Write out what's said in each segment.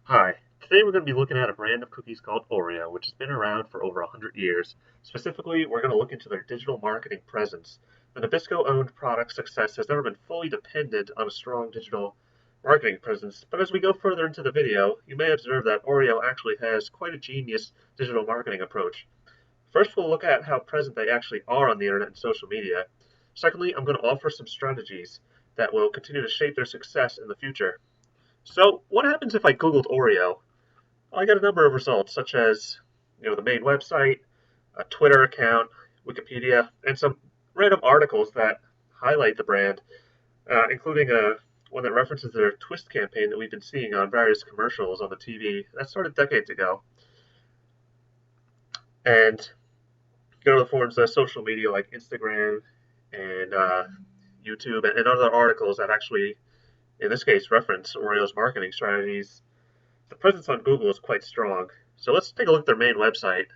Hi, today we're going to be looking at a brand of cookies called Oreo, which has been around for over 100 years. Specifically, we're going to look into their digital marketing presence. The Nabisco-owned product's success has never been fully dependent on a strong digital marketing presence, but as we go further into the video, you may observe that Oreo actually has quite a genius digital marketing approach. First, we'll look at how present they actually are on the internet and social media. Secondly, I'm going to offer some strategies that will continue to shape their success in the future. So, what happens if I Googled Oreo? I got a number of results, such as the main website, a Twitter account, Wikipedia, and some random articles that highlight the brand, including one that references their twist campaign that we've been seeing on various commercials on the TV. That started decades ago. And go to the forums of social media like Instagram and YouTube and other articles that actually, in this case, reference Oreo's marketing strategies. The presence on Google is quite strong. So let's take a look at their main website.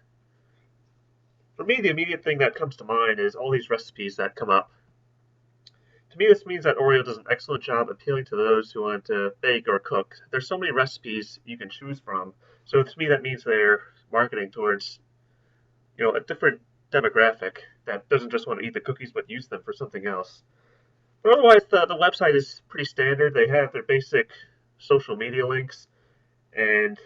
For me, the immediate thing that comes to mind is all these recipes that come up. To me, this means that Oreo does an excellent job appealing to those who want to bake or cook. There's so many recipes you can choose from. So to me, that means they're marketing towards, a different demographic that doesn't just want to eat the cookies but use them for something else. But otherwise, the website is pretty standard. They have their basic social media links, and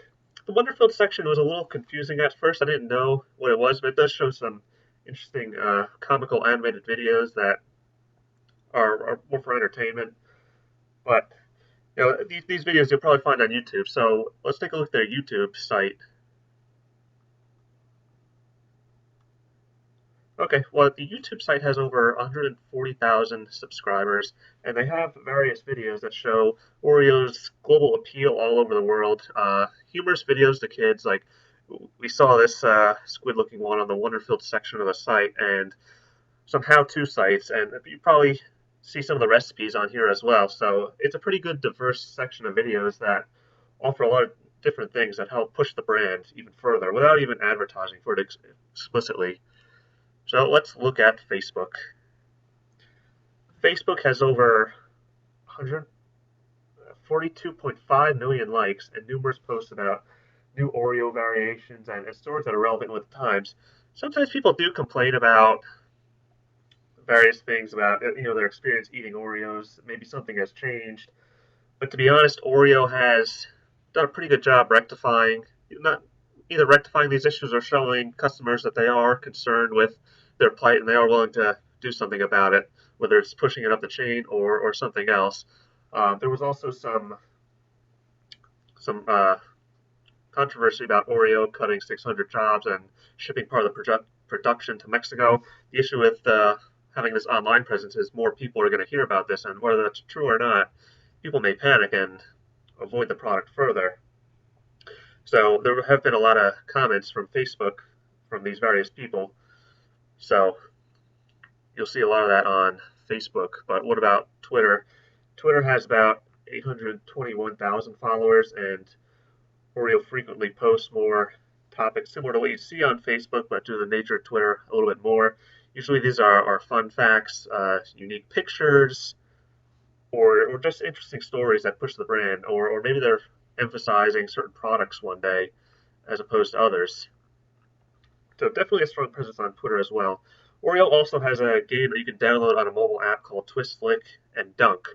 the Wonderfield section was a little confusing at first. I didn't know what it was, but it does show some interesting comical animated videos that are more for entertainment. But these videos you'll probably find on YouTube. So let's take a look at their YouTube site. Okay, well, the YouTube site has over 140,000 subscribers, and they have various videos that show Oreo's global appeal all over the world. Humorous videos to kids, like we saw this squid-looking one on the Wonderfield section of the site, and some how-to sites, and you probably see some of the recipes on here as well. So it's a pretty good, diverse section of videos that offer a lot of different things that help push the brand even further without even advertising for it explicitly. So let's look at Facebook. Facebook has over 142.5 million likes and numerous posts about new Oreo variations and stories that are relevant with the times. Sometimes people do complain about various things about their experience eating Oreos. Maybe something has changed, but to be honest, Oreo has done a pretty good job rectifying not either rectifying these issues or showing customers that they are concerned with their plight and they are willing to do something about it, whether it's pushing it up the chain or something else. There was also some controversy about Oreo cutting 600 jobs and shipping part of the production to Mexico. The issue with having this online presence is more people are going to hear about this, and whether that's true or not, people may panic and avoid the product further. So there have been a lot of comments from Facebook from these various people. So you'll see a lot of that on Facebook. But what about Twitter? Twitter has about 821,000 followers, and Oreo frequently posts more topics similar to what you see on Facebook, but due to the nature of Twitter, a little bit more. Usually these are fun facts, unique pictures, or just interesting stories that push the brand, or maybe they're emphasizing certain products one day as opposed to others. So definitely a strong presence on Twitter as well. Oreo also has a game that you can download on a mobile app called Twist Flick and Dunk.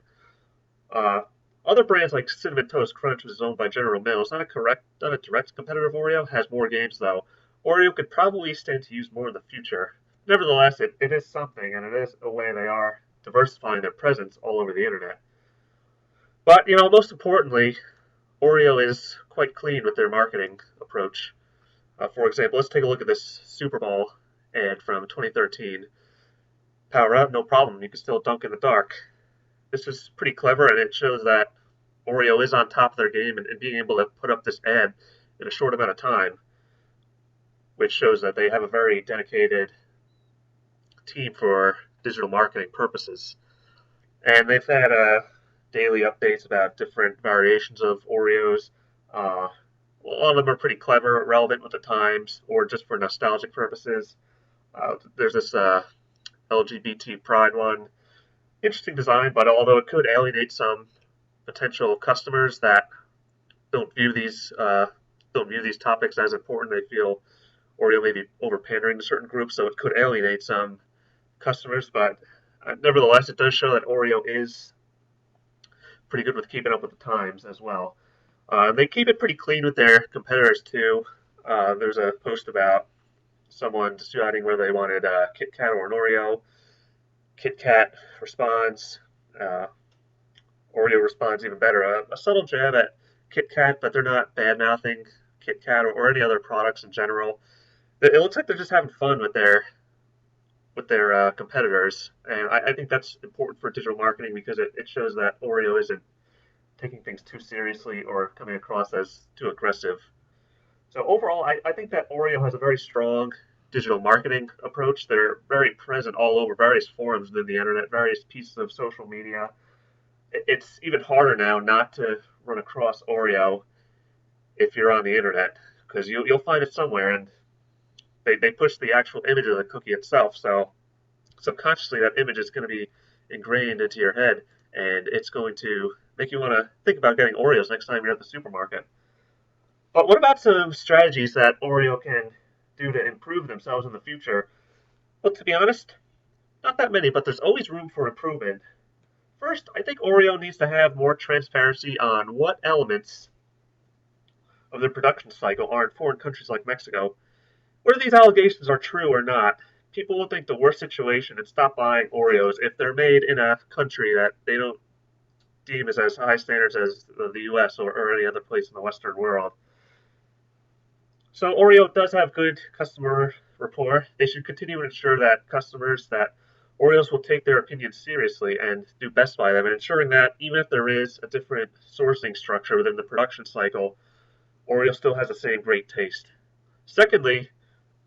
Uh, Other brands like Cinnamon Toast Crunch, which is owned by General Mills, not a direct competitor of Oreo, has more games though. Oreo could probably stand to use more in the future. Nevertheless, it is something, and it is a way they are diversifying their presence all over the internet. But most importantly, Oreo is quite clean with their marketing approach. For example, let's take a look at this Super Bowl ad from 2013. Power up, no problem. You can still dunk in the dark. This is pretty clever, and it shows that Oreo is on top of their game and being able to put up this ad in a short amount of time, which shows that they have a very dedicated team for digital marketing purposes. And they've had daily updates about different variations of Oreos. A lot of them are pretty clever, relevant with the times, or just for nostalgic purposes. There's this LGBT Pride one. Interesting design, but although it could alienate some potential customers, that don't view these topics as important. They feel Oreo may be over pandering to certain groups, so it could alienate some customers. But nevertheless, it does show that Oreo is pretty good with keeping up with the times as well. They keep it pretty clean with their competitors too. There's a post about someone deciding whether they wanted Kit Kat or an Oreo. Kit Kat responds. Uh, Oreo responds even better. A subtle jab at Kit Kat, but they're not bad mouthing Kit Kat or any other products in general. It looks like they're just having fun with their competitors, and I think that's important for digital marketing because it shows that Oreo isn't taking things too seriously or coming across as too aggressive. So overall, I think that Oreo has a very strong digital marketing approach. They're very present all over various forums within the internet, various pieces of social media. It's even harder now not to run across Oreo if you're on the internet because you'll find it somewhere, and they push the actual image of the cookie itself. So subconsciously, that image is going to be ingrained into your head, and it's going to make you want to think about getting Oreos next time you're at the supermarket. But what about some strategies that Oreo can do to improve themselves in the future? Well, to be honest, not that many, but there's always room for improvement. First, I think Oreo needs to have more transparency on what elements of their production cycle are in foreign countries like Mexico. Whether these allegations are true or not, people will think the worst situation and stop buying Oreos if they're made in a country that they don't deem as high standards as the US or any other place in the Western world. So Oreo does have good customer rapport. They should continue to ensure that customers that Oreos will take their opinions seriously and do best by them, and ensuring that even if there is a different sourcing structure within the production cycle, Oreo still has the same great taste. Secondly,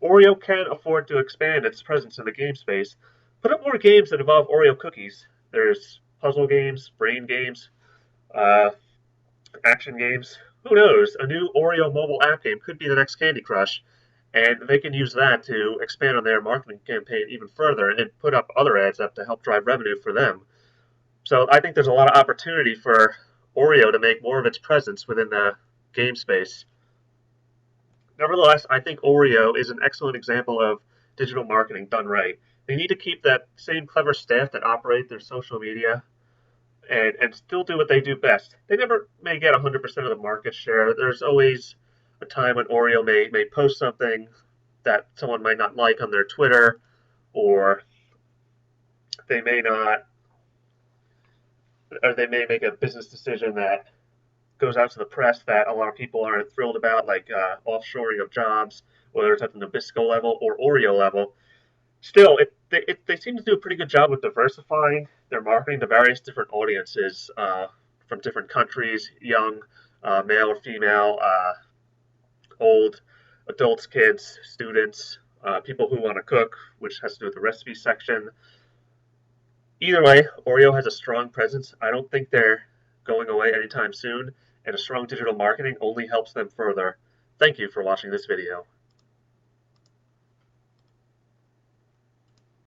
Oreo can afford to expand its presence in the game space. Put up more games that involve Oreo cookies. There's puzzle games, brain games, uh, action games. Who knows? A new Oreo mobile app game could be the next Candy Crush, and they can use that to expand on their marketing campaign even further and put up other ads up to help drive revenue for them. So I think there's a lot of opportunity for Oreo to make more of its presence within the game space. Nevertheless, I think Oreo is an excellent example of digital marketing done right. They need to keep that same clever staff that operate their social media and still do what they do best. They never may get 100% of the market share. There's always a time when Oreo may post something that someone might not like on their Twitter, or they may not, or they may make a business decision that goes out to the press that a lot of people aren't thrilled about, like offshoring of jobs, whether it's at the Nabisco level or Oreo level. Still, they seem to do a pretty good job with diversifying their marketing to various different audiences from different countries, young, male or female, old, adults, kids, students, people who want to cook, which has to do with the recipe section. Either way, Oreo has a strong presence. I don't think they're going away anytime soon, and a strong digital marketing only helps them further. Thank you for watching this video.